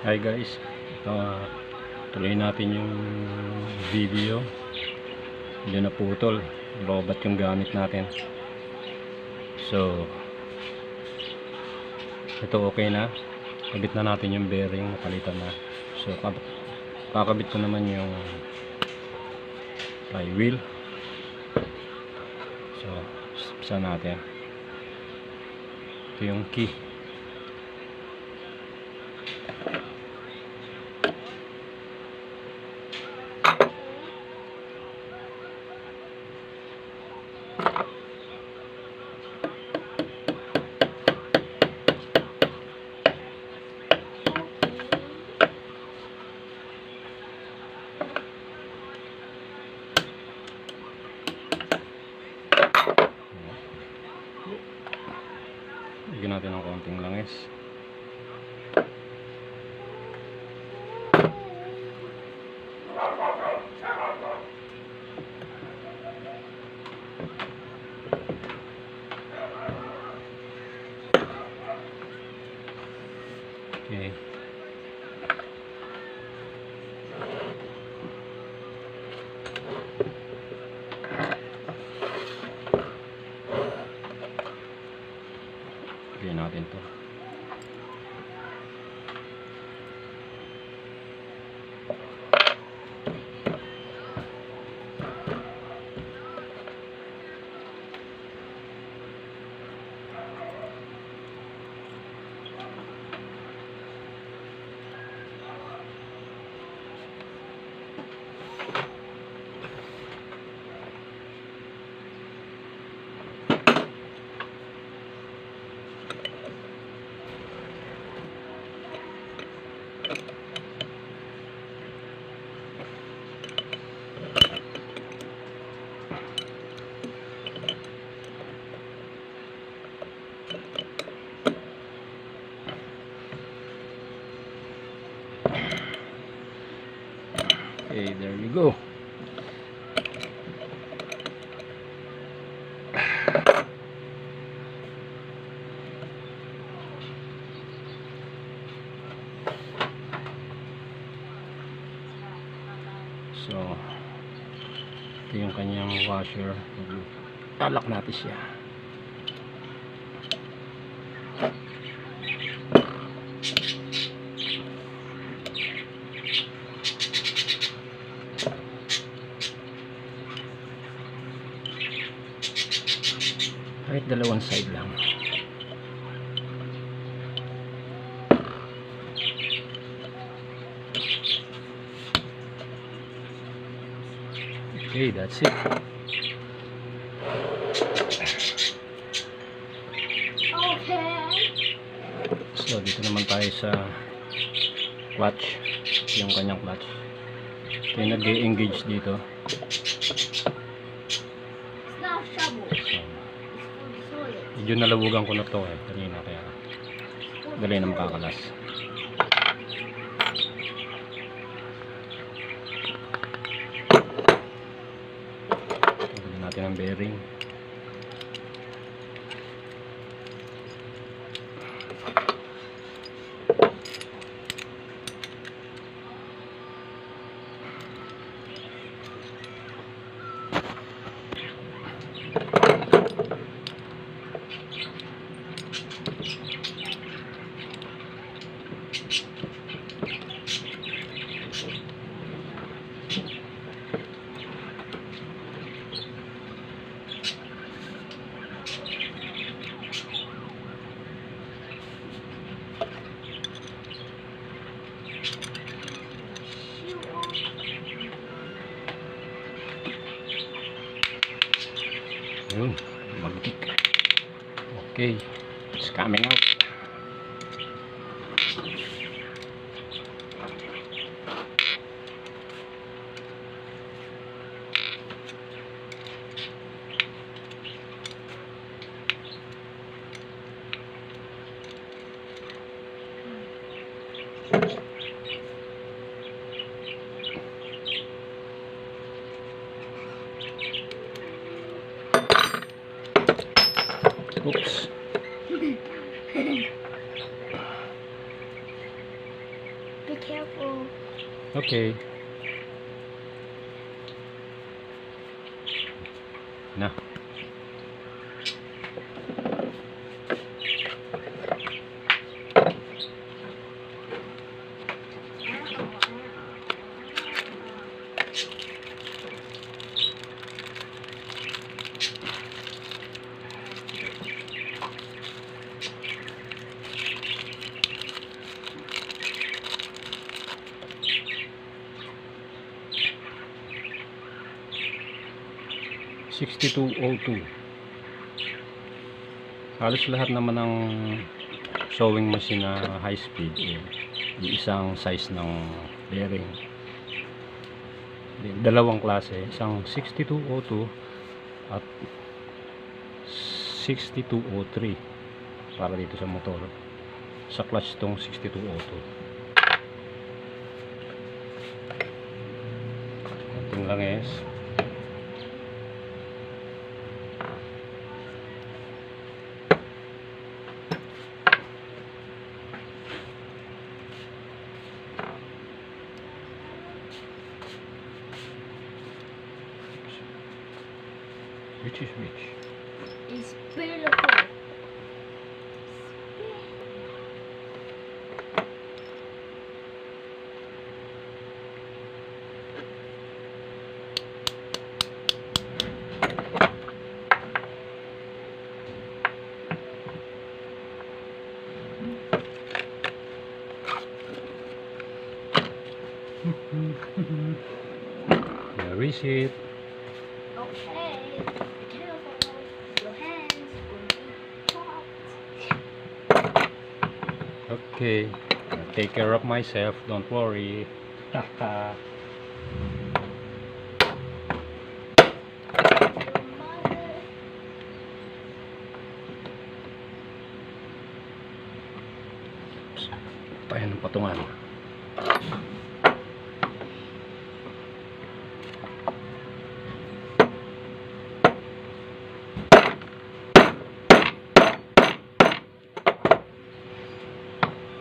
Hi guys, tuloy natin yung video. Hindi na putol, robot yung gamit natin. So ito okay na, kabit na natin yung bearing, napalitan na. So kakabit ko naman yung flywheel. So saan natin, ito yung key. Bigyan natin ng konting langis. Okay. Bigyan natin to. Okay, there you go. So ito yung kanyang washer. Talak natin siya. Kahit dalawang side lang. Okay, that's it. Okay. So dito naman tayo sa clutch. Yung kanyang clutch. Ito yung nag-engage dito. It's not shovel. Solid. Medyo nalabugan ko na to kanina, kaya dali na makakalas. Tanggalin natin ang bearing. Yun, magtik. Okay, it's coming out. Oops. careful. Okay. Na. $62.02. Halos lahat naman ng sewing machine na high speed yung isang size ng bearing. Dalawang klase, isang 6202 at 6203 para dito sa motor. Sa clutch tong 6202. Konting langis. Which is which? It's beautiful. Where is it? Okay. Be careful. Your hands will be chopped. Okay, I'll take care of myself, don't worry. Haha. Your mother. Tayo ng patungan.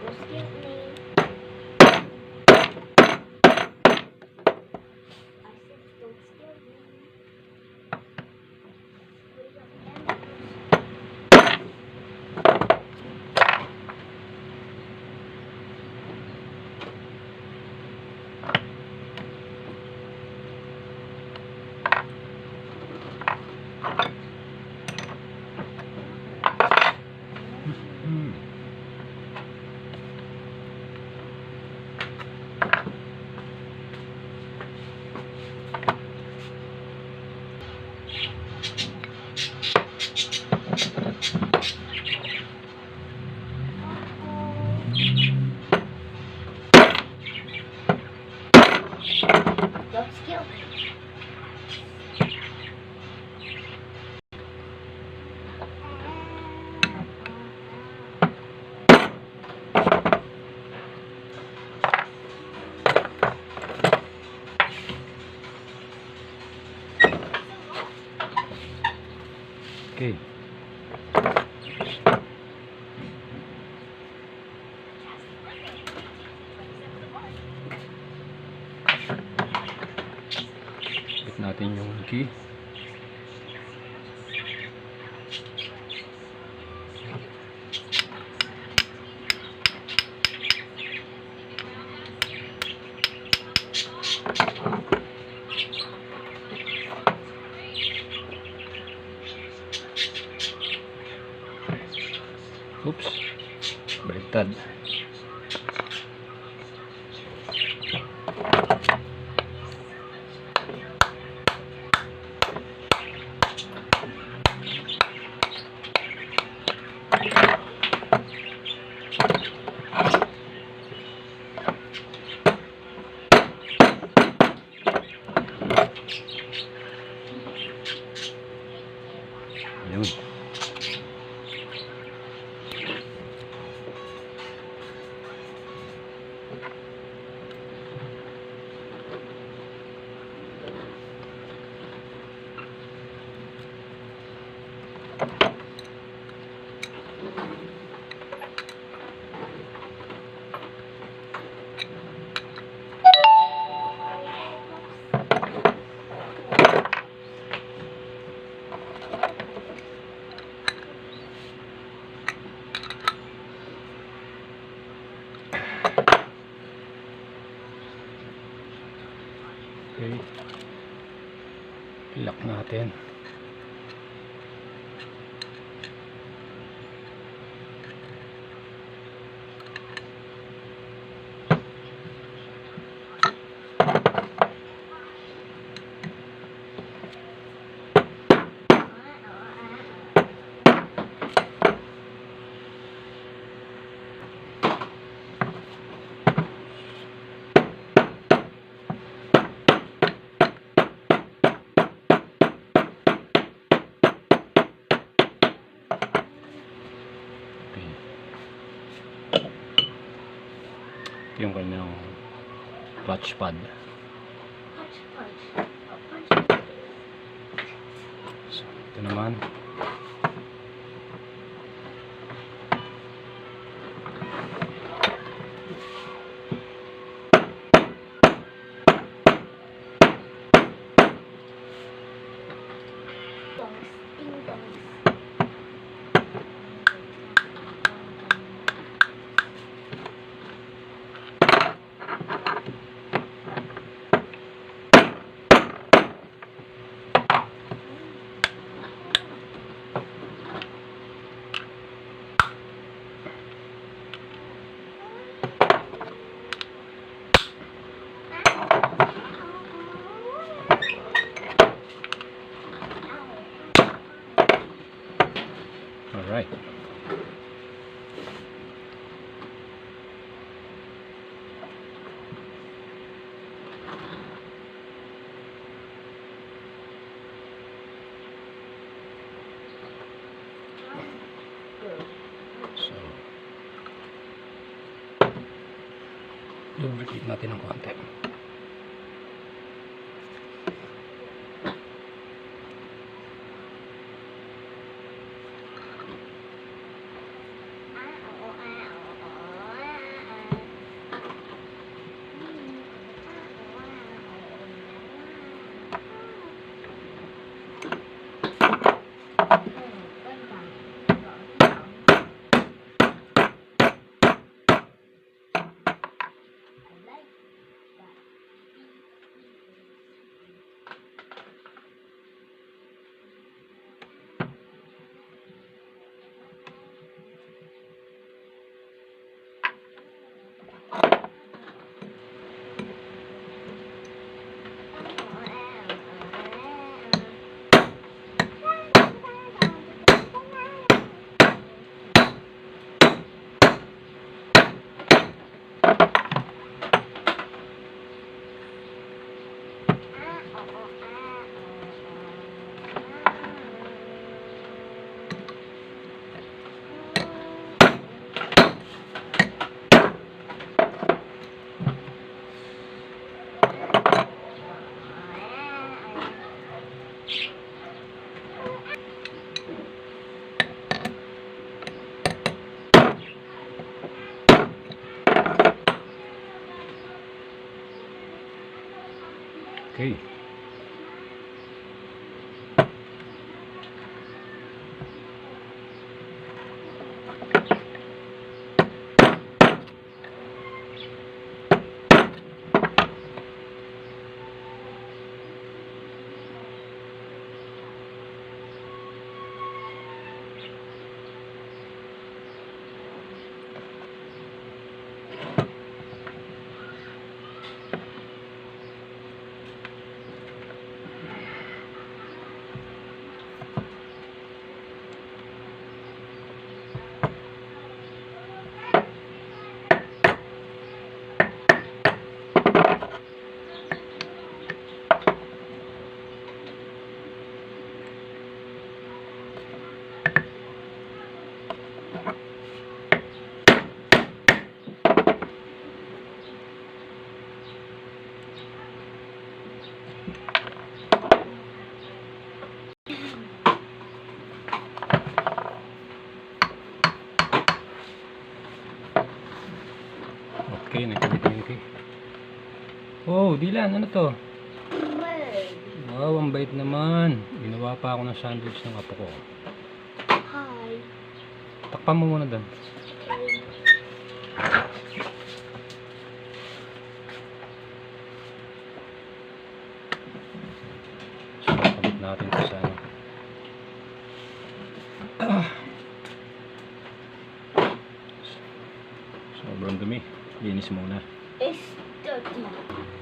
Don't scare me. I said don't scare me. Put your hands. Hmm. Don't scare me. Okay. Bit natin yung key. Oops. Baliktad. Ayun. Lock natin. Yung kanyang clutch pad. So, ito naman. Alright. So, lubricate natin ng konti. Okay. Okay, nagkabit-binti. Oh, Dylan, ano to? Wow, ang bait naman. Ginawa pa ako ng sandwich ng apo ko. Hi. Takpan mo muna doon. So, kabit sobrang dumi. Linis muna. It's dirty.